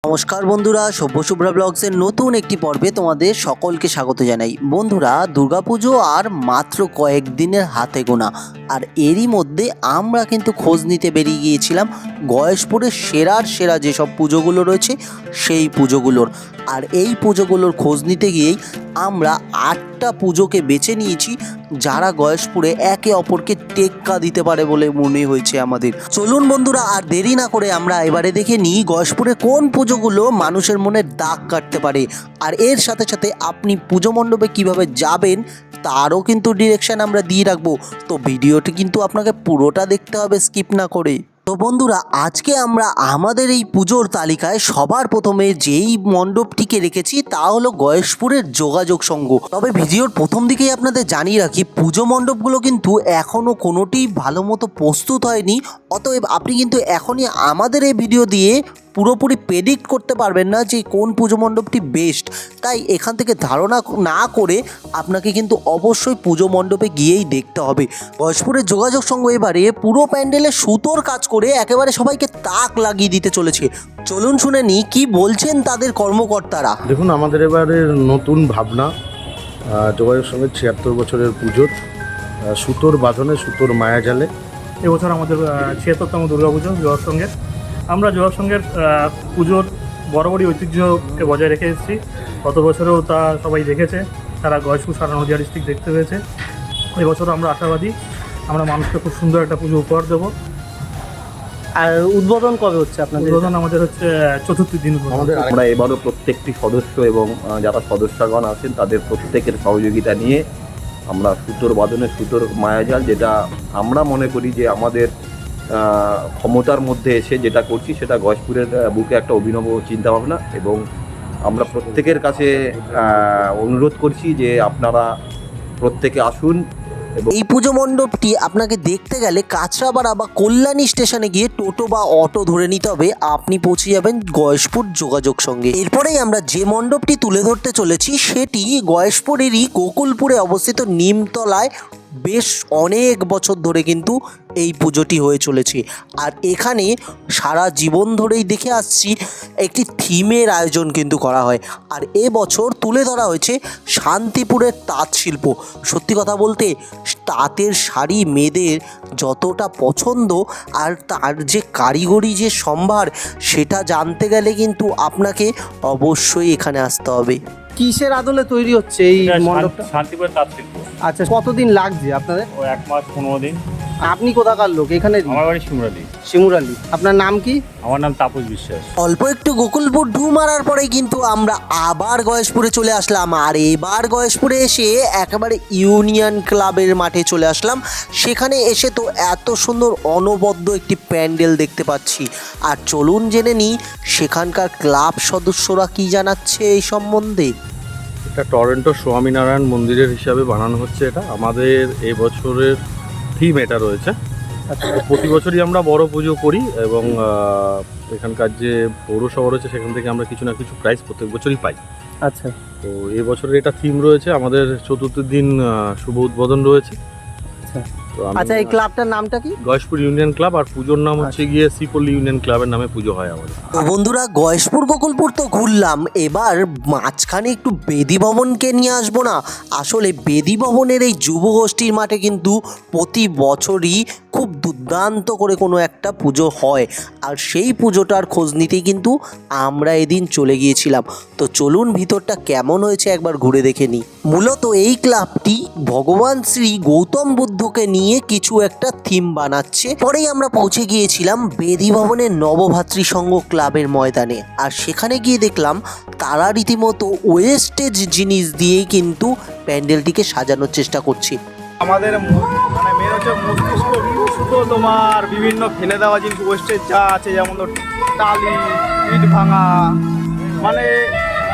নমস্কার বন্ধুরা, সভ্য শুভ্রা ব্লগসের নতুন একটি পর্বে তোমাদের সকলকে স্বাগত জানাই। বন্ধুরা, দুর্গাপুজো আর মাত্র কয়েকদিনের হাতে গোনা, আর এরই মধ্যে আমরা কিন্তু খোঁজ নিতে বেরিয়ে গিয়েছিলাম গয়েশপুরের সেরা যেসব পুজোগুলো রয়েছে সেই পুজোগুলোর। আর এই পুজোগুলোর খোঁজ নিতে গিয়েই আমরা 8টা পুজোকে বেছে নিয়েছি যারা গয়েশপুরে একে অপরকে টেক্কা দিতে পারে বলে মনে হয়েছে আমাদের। চলুন বন্ধুরা, আর দেরি না করে আমরা এবারে দেখে নিই গয়েশপুরে কোন পুজোগুলো মানুষের মনে দাগ কাটতে পারে, আর এর সাথে সাথে আপনি পুজো মণ্ডপে কীভাবে যাবেন তারও কিন্তু ডিরেকশন আমরা দিয়ে রাখবো। তো ভিডিওটি কিন্তু আপনাকে পুরোটা দেখতে হবে, স্কিপ না করে। তো বন্ধুরা, আজকে আমরা আমাদের এই পুজোর তালিকায় সবার প্রথমে যেই মণ্ডপটিকে রেখেছি তা হলো গয়েশপুরের যোগাযোগ সংঘ। তবে ভিডিওর প্রথম দিকেই আপনাদের জানিয়ে রাখি, পুজো মণ্ডপগুলো কিন্তু এখনও কোনোটি ভালো মতো প্রস্তুত হয়নি। অতএব আপনি কিন্তু এখনই আমাদের এই ভিডিও দিয়ে পুরোপুরি প্রেডিক্ট করতে পারবেন না যে কোন পুজো মণ্ডপটি বেস্ট। তাই এখান থেকে ধারণা না করে আপনাকে কিন্তু অবশ্যই পুজো মণ্ডপে গিয়েই দেখতে হবে। গয়েশপুরের যোগাযোগ সংঘ এবারে পুরো প্যান্ডেলে সুতোর কাজ করে একেবারে সবাইকে তাক লাগিয়ে দিতে চলেছে। চলুন শুনে নিই কি বলছেন তাদের কর্মকর্তারা। দেখুন, আমাদের এবারের নতুন ভাবনা, যোগাযোগ সংঘের 76 বছরের পুজোর সুতোর বাঁধনে সুতোর মায়া জালে। এবছর আমাদের 76তম দুর্গাপুজো যোগাযোগ সংঘের। আমরা যোগাযোগ সংঘের পুজোর বরাবরই ঐতিহ্যকে বজায় রেখে এসেছি। গত বছরেও তা সবাই দেখেছে, তারা গয়েশপুর সারা নদিয়া ডিস্ট্রিক্ট দেখতে পেয়েছে। এবছরও আমরা আশাবাদী আমরা মানুষকে খুব সুন্দর একটা পুজো উপহার দেবো। আর উদ্বোধন কবে হচ্ছে আপনাদের? উদ্বোধন আমাদের হচ্ছে চতুর্থ দিন। আমরা এবারও প্রত্যেকটি সদস্য এবং যারা সদস্যগণ আছেন তাদের প্রত্যেকের সহযোগিতা নিয়ে আমরা সুতোর বাঁধনে সুতোর মায়াজাল, যেটা আমরা মনে করি যে আমাদের ক্ষমতার মধ্যে এসে যেটা করছি সেটা গয়েশপুরের বুকে একটা অভিনব চিন্তাভাবনা, এবং আমরা প্রত্যেকের কাছে অনুরোধ করছি যে আপনারা প্রত্যেকে আসুন। এই পুজো মণ্ডপটি আপনাকে দেখতে গেলে কাঁচরাপাড়া বা কল্যাণী স্টেশনে গিয়ে টোটো বা অটো ধরে নিতে হবে, আপনি পৌঁছে যাবেন গয়েশপুর যোগাযোগ সংঘে। এরপরেই আমরা যে মণ্ডপটি তুলে ধরতে চলেছি সেটি গয়েশপুরেরই গোকুলপুরে অবস্থিত নিমতলায় বেশ অনেক বছর ধরে কিন্তু এই পুজোটি হয়ে চলেছে। আর এখানে সারা জীবন ধরেই দেখে আসছি একটি থিমের আয়োজন কিন্তু করা হয়। আর এবছর তুলে ধরা হয়েছে শান্তিপুরের তাঁত শিল্প। সত্যি কথা বলতে তাঁতের শাড়ি মেয়েদের যতটা পছন্দ, আর তার যে কারিগরি যে সম্ভার সেটা জানতে গেলে কিন্তু আপনাকে অবশ্যই এখানে আসতে হবে। কিসের আদলে তৈরি হচ্ছে এই মণ্ডপটা? শান্তিপুরের তাঁত শিল্প। আচ্ছা, কতদিন লাগছে আপনাদের? ও 1 মাস 15 দিন। আপনি কোথাকার লোক? এখানে আমার বাড়ি শিমুরালি। শিমুরালি। আপনার নাম কি? আমার নাম তাপস বিশ্বাস। অল্প একটু গোকুলপুর ঢু মারার পরেই কিন্তু আমরা আবার গয়েশপুরে চলে আসলাম। আর এবার গয়েশপুরে এসে একেবারে ইউনিয়ন ক্লাবের মাঠে চলে আসলাম। সেখানে এসে তো এত সুন্দর অনবদ্য একটি প্যান্ডেল দেখতে পাচ্ছি। আর চলুন জেনে নিই সেখানকার ক্লাব সদস্যরা কি জানাচ্ছে এই সম্বন্ধে। এটা টরন্টো স্বামীনারায়ণ মন্দিরের হিসাবে বানানো হচ্ছে। এটা আমাদের এবছরের থিম এটা রয়েছে। প্রতি বছরই আমরা বড় পুজো করি, এবং এখানকার যে পৌরসভা রয়েছে সেখান থেকে আমরা কিছু না কিছু প্রাইজ প্রত্যেক বছরই পাই। আচ্ছা, তো এবছরের এটা থিম রয়েছে। আমাদের চতুর্থ দিন শুভ উদ্বোধন রয়েছে। আচ্ছা, এই ক্লাবটার নামটা কি? গয়েশপুর ইউনিয়ন ক্লাব, আর পুজোর নাম হচ্ছে গিয়ে শ্রীপল্লী ইউনিয়ন ক্লাবের নামে পুজো হয় আমাদের। তো বন্ধুরা, গয়েশপুর গোকুলপুর তো ঘুরলাম, এবার মাঝখানে একটু বেদি ভবনকে নিয়ে আসবো না? আসলে বেদি ভবনের এই যুব গোষ্ঠীর মাঠে কিন্তু প্রতি বছরই খুব দুর্দান্ত করে কোনো একটা পুজো হয়, আর সেই পুজোটার খোঁজ নিতেই কিন্তু আমরা এদিন চলে গিয়েছিলাম। তো চলুন ভিতরটা কেমন হয়েছে একবার ঘুরে দেখে নিই। মূলত এই ক্লাবটি ভগবান শ্রী গৌতম বুদ্ধকে নিয়ে কিছু একটা থিম বানাচ্ছে। পরেই আমরা পৌঁছে গিয়েছিলাম বেদি ভবনের নবভাতৃ সংঘ ক্লাবের ময়দানে, আর সেখানে গিয়ে দেখলাম তারা রীতিমতো ওয়েস্টেজ জিনিস দিয়েই কিন্তু প্যান্ডেলটিকে সাজানোর চেষ্টা করছে। আমাদের মানে মেন হচ্ছে মস্তিষ্ক শুধু তোমার বিভিন্ন ফেলে দেওয়া জিনিস ওয়েস্টেজ যা আছে, যেমন টালি, ইট ভাঙা, মানে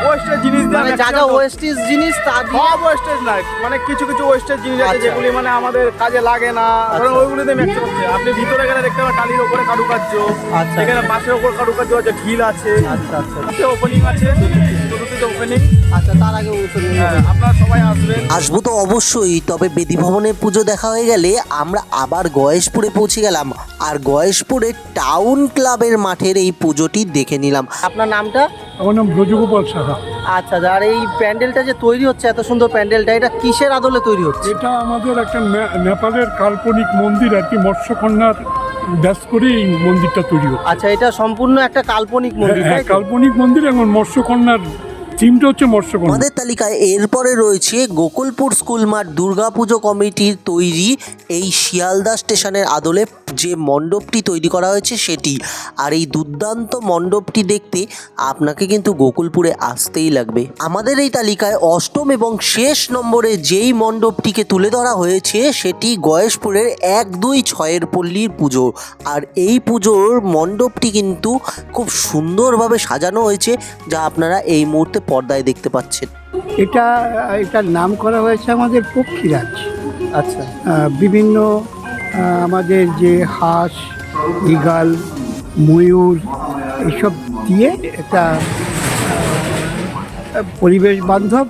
ওয়েস্টেজ জিনিস মানে যা যা ওয়েস্টেজ জিনিস তা সব ওয়েস্টেজ না, মানে কিছু কিছু ওয়েস্টেজ জিনিস আছে যেগুলি মানে আমাদের কাজে লাগে না, কারণ ওইগুলিতে ম্যাক্স হচ্ছে। আপনি ভিতরে গেলে দেখতে পাবেন টালির ওপরে কারুকার্য, এখানে বাঁশের ওপর কারুকার্য আছে, ঢিল আছে, ওপেনিং আছে। হচ্ছে ওপেনিং। আচ্ছা, তার আগে অনুষ্ঠান হ্যাঁ, আপনারা সবাই আসবেন। আসবো তো অবশ্যই, তবে বেদি ভবনের পুজো দেখা হয়ে গেলে আমরা আবার গয়েশপুরে পৌঁছে গেলাম আর গয়েশপুরে টাউন ক্লাবের মাঠের এই পুজোটি দেখে নিলাম। আপনার নামটা? আমার নাম ব্রজগোপাল সাহা। আচ্ছা, আর এই প্যান্ডেলটা যে তৈরি হচ্ছে, এত সুন্দর প্যান্ডেলটা, এটা কিসের আদলে তৈরি হচ্ছে? এটা আমাদের একটা নেপালের কাল্পনিক মন্দির আর কি, মৎস্যকন্যার ব্যাস করে এই মন্দিরটা তৈরি হচ্ছে। আচ্ছা, এটা সম্পূর্ণ একটা কাল্পনিক মন্দির, হ্যাঁ, তাই তো? কাল্পনিক মন্দির এবং মৎস্যকন্যার থিমটা হচ্ছে মৎস্যকন্যা। আমাদের তালিকায় এরপরে রয়েছে গোকুলপুর স্কুল মাঠ দুর্গাপুজো কমিটির তৈরি এই শিয়ালদা স্টেশনের আদলে যে মণ্ডপটি তৈরি করা হয়েছে সেটি। আর এই দুর্দান্ত মণ্ডপটি দেখতে আপনাকে কিন্তু গোকুলপুরে আসতেই লাগবে। আমাদের এই তালিকায় অষ্টম এবং শেষ নম্বরে যেই মণ্ডপটিকে তুলে ধরা হয়েছে সেটি গয়েশপুরের 1-2-6 পল্লীর পুজো। আর এই পুজোর মণ্ডপটি কিন্তু খুব সুন্দরভাবে সাজানো হয়েছে, যা আপনারা এই মুহূর্তে পর্দায় দেখতে পাচ্ছেন। এটার নাম করা হয়েছে আমাদের পক্ষীরাজ। আচ্ছা, বিভিন্ন আমাদের যে হাঁস, ঈগল, ময়ূর এসব দিয়ে একটা পরিবেশ বান্ধব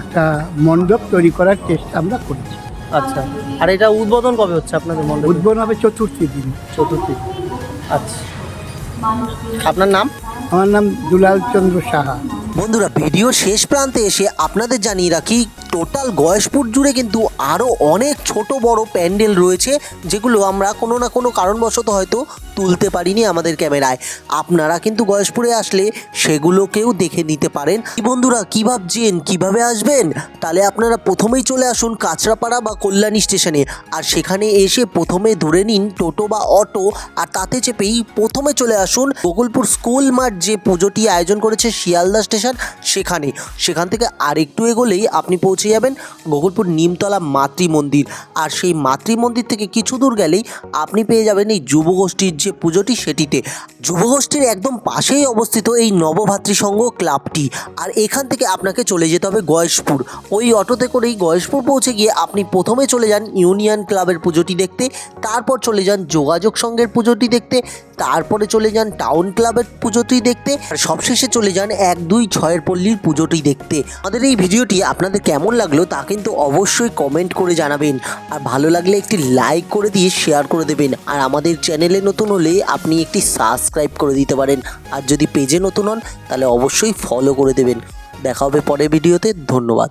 একটা মণ্ডপ তৈরি করার চেষ্টা আমরা করেছি। আচ্ছা, আর এটা উদ্বোধন কবে হচ্ছে আপনাদের মণ্ডপ? উদ্বোধন হবে চতুর্থী দিন। চতুর্থী। আচ্ছা, আপনার নাম? আমার নাম দুলাল চন্দ্র সাহা। বন্ধুরা, ভিডিও শেষ প্রান্তে এসে আপনাদের জানিয়ে রাখি, টোটাল গয়েশপুর জুড়ে কিন্তু আরও অনেক ছোট বড় প্যান্ডেল রয়েছে, যেগুলো আমরা কোনো না কোনো কারণবশত হয়তো তুলতে পারিনি আমাদের ক্যামেরায়। আপনারা কিন্তু গয়েশপুরে আসলে সেগুলোকেও দেখে নিতে পারেন। বন্ধুরা, কী ভাবছেন কীভাবে আসবেন? তাহলে আপনারা প্রথমেই চলে আসুন কাঁচরাপাড়া বা কল্যাণী স্টেশনে, আর সেখানে এসে প্রথমে ধরে নিন টোটো বা অটো, আর তাতে চেপেই প্রথমে চলে আসুন গোকুলপুর স্কুল মাঠ যে পুজোটি আয়োজন করেছে শিয়ালদা স্টেশন সেখান থেকে আরেকটু এগোলেই আপনি পৌঁছে যাবেন গোকুলপুর নিমতলা মাতৃ মন্দির। আর সেই মাতৃ মন্দির থেকে কিছু দূর গেলেই আপনি পেয়ে যাবেন এই যুবগোষ্ঠীর যে পুজোটি সেটিতে। যুবগোষ্ঠীর একদম পাশেই অবস্থিত এই নবভাতৃ সংঘ ক্লাবটি। আর এখান থেকে আপনাকে চলে যেতে হবে গয়েশপুর। ওই অটোতে করেই গয়েশপুর পৌঁছে গিয়ে আপনি প্রথমে চলে যান ইউনিয়ন ক্লাবের পুজোটি দেখতে, তারপর চলে যান যোগাযোগ সংঘের পুজোটি দেখতে, তারপরে চলে যান টাউন ক্লাবের পুজোটি দেখতে, আর সবশেষে চলে যান 1-2-6 পল্লীর পুজোটি দেখতে। আমাদের এই ভিডিওটি আপনাদের কেমন লাগলো তা কিন্তু অবশ্যই কমেন্ট করে জানাবেন, আর ভালো লাগলে একটি লাইক করে দিয়ে শেয়ার করে দেবেন। আর আমাদের চ্যানেলে নতুন হলে আপনি একটি সাবস্ক্রাইব করে দিতে পারেন, আর যদি পেজে নতুন হন তাহলে অবশ্যই ফলো করে দেবেন। দেখা হবে পরের ভিডিওতে। ধন্যবাদ।